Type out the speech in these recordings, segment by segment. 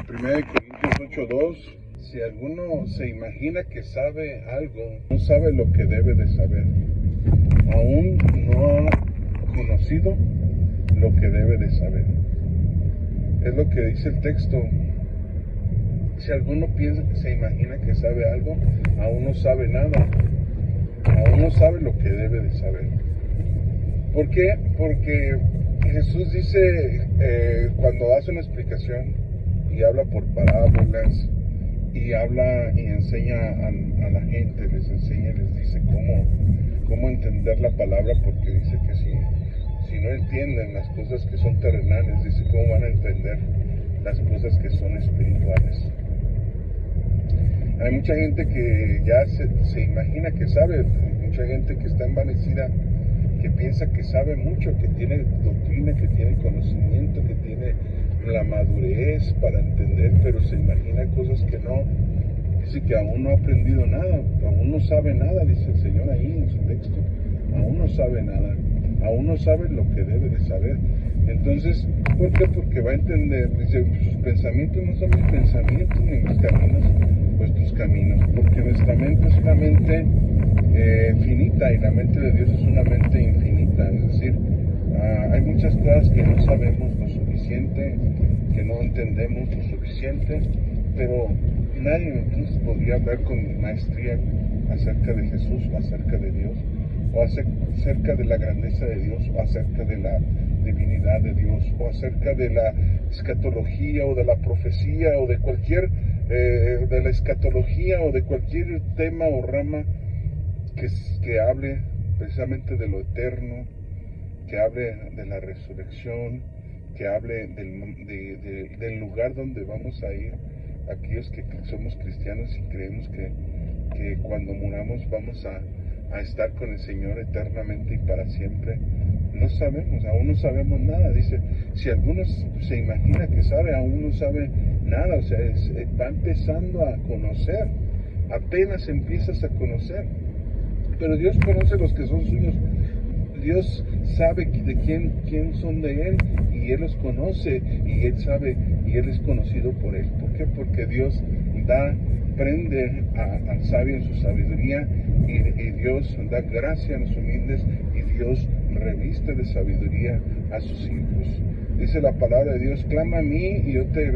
1 Corintios 8:2, si alguno se imagina que sabe algo, no sabe lo que debe de saber. Aún no ha conocido lo que debe de saber. Es lo que dice el texto. Si alguno piensa que se imagina que sabe algo, aún no sabe nada. Aún no sabe lo que debe de saber. ¿Por qué? Porque Jesús dice, cuando hace una explicación y habla por parábolas y habla y enseña a la gente, les enseña y les dice cómo entender la palabra, porque dice que si no entienden las cosas que son terrenales, dice cómo van a entender las cosas que son espirituales. Hay mucha gente que ya se imagina que sabe, mucha gente que está envanecida, que piensa que sabe mucho, que tiene doctrina, que tiene conocimiento, que tiene la madurez para entender, pero se imagina cosas que no. Dice que aún no ha aprendido nada, aún no sabe nada, dice el Señor ahí en su texto. Aún no sabe nada, aún no sabe lo que debe de saber. Entonces, ¿por qué? Porque va a entender, dice, sus pensamientos no son mis pensamientos, ni mis caminos, pues tus caminos, porque nuestra mente es una mente finita y la mente de Dios es una mente infinita. Es decir, hay muchas cosas que no sabemos lo suficiente, que no entendemos lo suficiente, pero nadie entonces podría hablar con maestría acerca de Jesús, o acerca de Dios, o acerca de la grandeza de Dios, o acerca de la divinidad de Dios, o acerca de la escatología, o de la profecía, o de cualquier, de la escatología, o de cualquier tema o rama que hable precisamente de lo eterno, que hable de la resurrección, que hable del lugar donde vamos a ir, aquellos que somos cristianos y creemos que cuando muramos vamos a estar con el Señor eternamente y para siempre. No sabemos, aún no sabemos nada. Dice, si alguno se imagina que sabe, aún no sabe nada. O sea, va empezando a conocer, apenas empiezas a conocer. Pero Dios conoce los que son suyos. Dios sabe de quién son de Él, y Él los conoce, y Él sabe, y Él es conocido por Él. ¿Por qué? Porque Dios prende al sabio en su sabiduría, y Dios da gracia a los humildes, y Dios reviste de sabiduría a sus hijos. Dice la palabra de Dios, clama a mí y yo te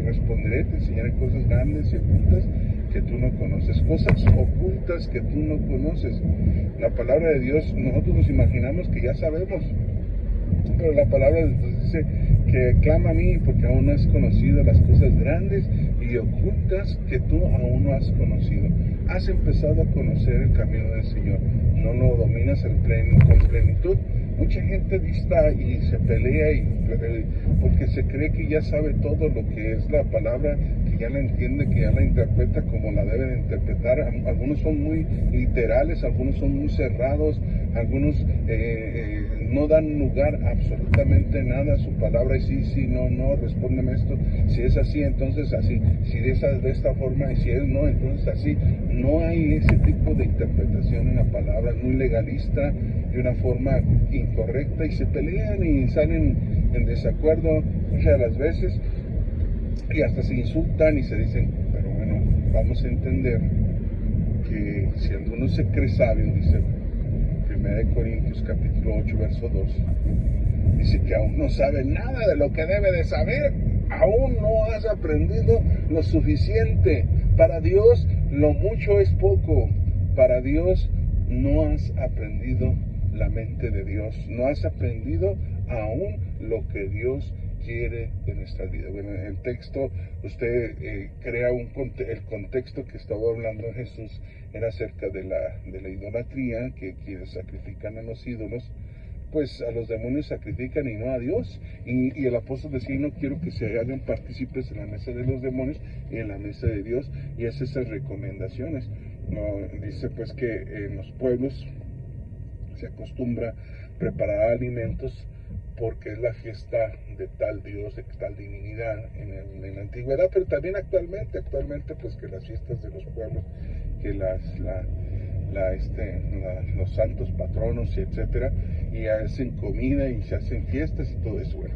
responderé, te enseñaré cosas grandes y ocultas que tú no conoces, cosas ocultas que tú no conoces. La palabra de Dios, nosotros nos imaginamos que ya sabemos, pero la palabra de Dios dice que clama a mí porque aún no has conocido las cosas grandes y ocultas que tú aún no has conocido. Has empezado a conocer el camino del Señor, no lo dominas con plenitud. Mucha gente dista y se pelea porque se cree que ya sabe todo lo que es la palabra, que ya la entiende, que ya la interpreta como la debe de interpretar. Algunos son muy literales, algunos son muy cerrados, algunos no dan lugar a absolutamente nada a su palabra, y sí, no, respóndeme esto, si es así, entonces así, si es de esta forma, y si es no, entonces así. No hay ese tipo de interpretación en la palabra, es muy legalista, de una forma incorrecta, y se pelean y salen en desacuerdo muchas de las veces, y hasta se insultan y se dicen, pero bueno, vamos a entender que si alguno se cree sabio, dice 1 Corintios capítulo 8, verso 2, dice que aún no sabe nada de lo que debe de saber, aún no has aprendido lo suficiente. Para Dios lo mucho es poco, para Dios no has aprendido la mente de Dios, no has aprendido aún lo que Dios quiere de nuestra vida. Bueno, en el texto usted crea el contexto que estaba hablando Jesús era acerca de la idolatría, que quienes sacrifican a los ídolos, pues a los demonios sacrifican y no a Dios. Y el apóstol decía, no quiero que se hagan partícipes en la mesa de los demonios y en la mesa de Dios, y hace esas recomendaciones. Dice pues que en los pueblos se acostumbra preparar alimentos porque es la fiesta de tal Dios, de tal divinidad en la antigüedad, pero también actualmente pues que las fiestas de los pueblos, que los santos patronos, y etcétera, y hacen comida y se hacen fiestas y todo eso. Bueno,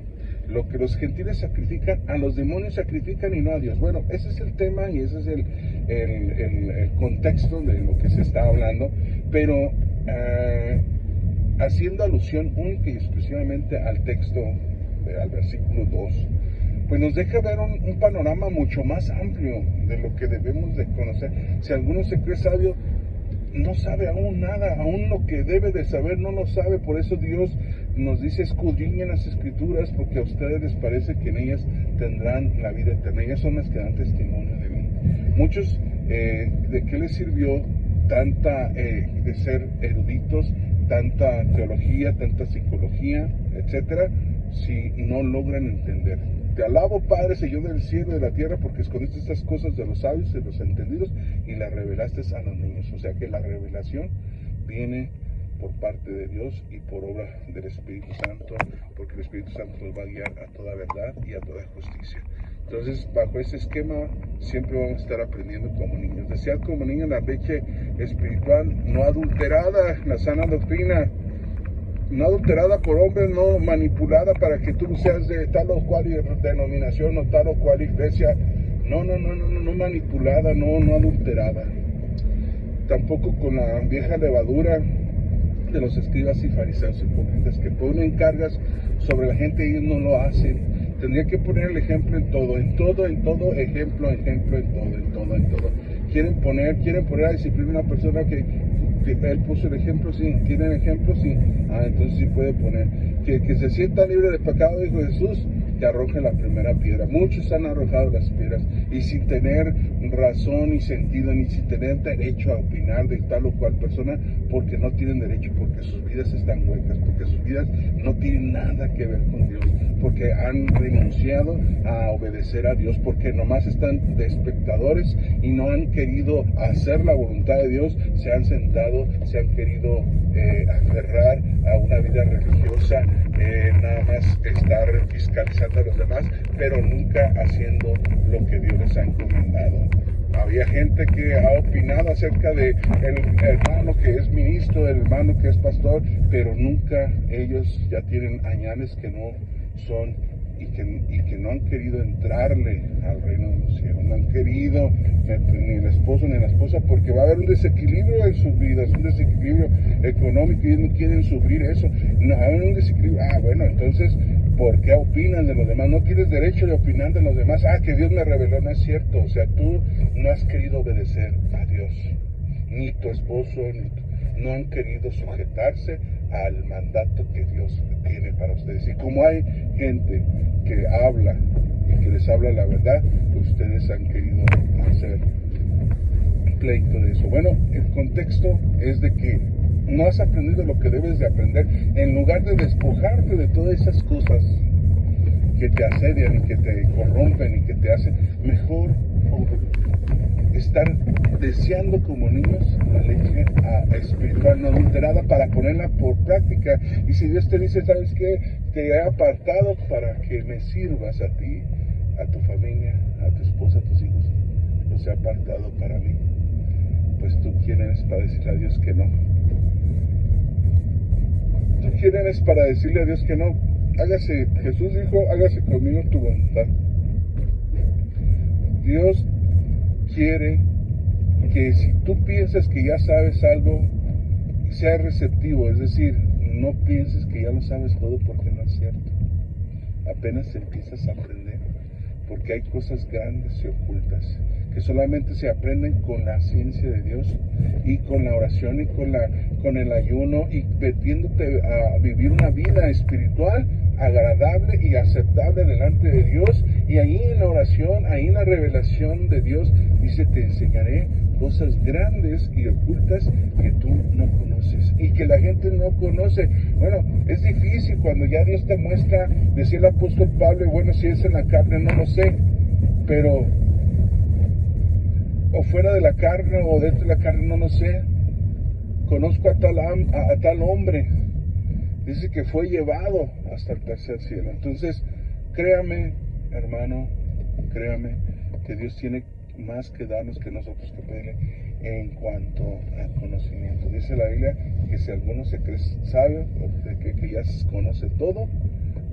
Lo que los gentiles sacrifican, a los demonios sacrifican y no a Dios. Bueno, ese es el tema y ese es el contexto de lo que se está hablando, pero haciendo alusión única y exclusivamente al texto, al versículo 2, pues nos deja ver un panorama mucho más amplio de lo que debemos de conocer. Si alguno se cree sabio, no sabe aún nada, aún lo que debe de saber no lo sabe. Por eso Dios nos dice: escudriñen las Escrituras, porque a ustedes les parece que en ellas tendrán la vida eterna. Ellas son las que dan testimonio de mí. Muchos, ¿de qué les sirvió tanta de ser eruditos, tanta teología, tanta psicología, etcétera, si no logran entender? Te alabo, Padre, Señor del cielo y de la tierra, porque escondiste estas cosas de los sabios y de los entendidos y las revelaste a los niños. O sea que la revelación viene por parte de Dios y por obra del Espíritu Santo, porque el Espíritu Santo nos va a guiar a toda verdad y a toda justicia. Entonces, bajo ese esquema, siempre vamos a estar aprendiendo como niños. Desear como niños la leche espiritual no adulterada, la sana doctrina, no adulterada por hombres, no manipulada para que tú seas de tal o cual denominación o tal o cual iglesia. No manipulada, no adulterada. Tampoco con la vieja levadura de los escribas y fariseos hipócritas que ponen cargas sobre la gente y ellos no lo hacen. Tendría que poner el ejemplo en todo, ejemplo, en todo. Quieren poner a disciplina a una persona que él puso el ejemplo, sí. ¿Tienen ejemplo? Sí. Entonces sí puede poner. Que se sienta libre de pecado, dijo Jesús, que arroje la primera piedra. Muchos han arrojado las piedras y sin tener razón ni sentido, ni sin tener derecho a opinar de tal o cual persona, porque no tienen derecho, porque sus vidas están huecas, porque sus vidas no tienen nada que ver con Dios, porque han renunciado a obedecer a Dios, porque nomás están de espectadores y no han querido hacer la voluntad de Dios, se han sentado, se han querido aferrar a una vida religiosa, nada más estar fiscalizando a los demás, pero nunca haciendo lo que Dios les ha encomendado. Había gente que ha opinado acerca de el hermano que es ministro, el hermano que es pastor, pero nunca, ellos ya tienen añales que no son y que no han querido entrarle al reino de los cielos, no han querido ni el esposo ni la esposa, porque va a haber un desequilibrio en sus vidas, un desequilibrio económico, y ellos no quieren sufrir eso. No, hay un desequilibrio. Bueno, entonces, ¿por qué opinan de los demás? No tienes derecho de opinar de los demás. Que Dios me reveló. No es cierto. O sea, tú no has querido obedecer a Dios, ni tu esposo, no han querido sujetarse al mandato que Dios tiene para ustedes. Y como hay gente que habla y que les habla la verdad, ustedes han querido hacer pleito de eso. Bueno, el contexto es de que no has aprendido lo que debes de aprender. En lugar de despojarte de todas esas cosas que te asedian y que te corrompen y que te hacen, mejor estar deseando como niños la leche espiritual no adulterada para ponerla por práctica. Y si Dios te dice: ¿sabes qué? Te he apartado para que me sirvas a ti, a tu familia, a tu esposa, a tus hijos, los he apartado para mí. Pues tú, ¿quién eres para decirle a Dios que no? ¿Tú quién eres para decirle a Dios que no? Jesús dijo: hágase conmigo tu voluntad. Dios quiere que si tú piensas que ya sabes algo, sea receptivo, es decir, no pienses que ya lo sabes todo, porque no es cierto. Apenas empiezas a aprender, porque hay cosas grandes y ocultas que solamente se aprenden con la ciencia de Dios y con la oración y con el ayuno, y metiéndote a vivir una vida espiritual agradable y aceptable delante de Dios. Y ahí en la oración, ahí en la revelación de Dios, dice: te enseñaré cosas grandes y ocultas que tú no conoces y que la gente no conoce. Bueno, es difícil cuando ya Dios te muestra. Decía el apóstol Pablo: bueno, si es en la carne no lo sé, pero o fuera de la carne o dentro de la carne no lo sé. Conozco a tal hombre, dice que fue llevado hasta el tercer cielo. Entonces, créame, hermano, créame que Dios tiene más que darnos que nosotros que pedirle en cuanto al conocimiento. Dice la Biblia que si alguno se cree sabio, o que ya conoce todo,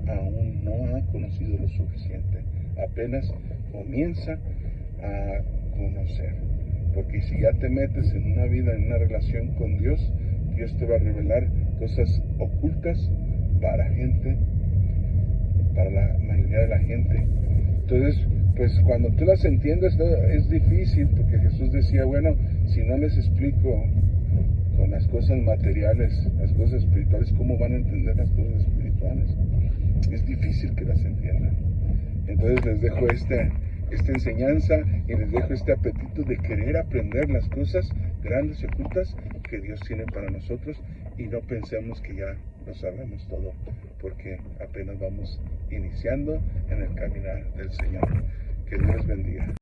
aún no ha conocido lo suficiente, apenas comienza a conocer. Porque si ya te metes en una vida, en una relación con Dios, Dios te va a revelar cosas ocultas para la mayoría de la gente. Entonces, pues cuando tú las entiendes es difícil, porque Jesús decía, bueno, si no les explico con las cosas materiales, las cosas espirituales, ¿cómo van a entender las cosas espirituales? Es difícil que las entiendan. Entonces les dejo esta enseñanza y les dejo este apetito de querer aprender las cosas grandes y ocultas que Dios tiene para nosotros, y no pensemos que ya lo sabemos todo, porque apenas vamos iniciando en el caminar del Señor. Que Dios bendiga.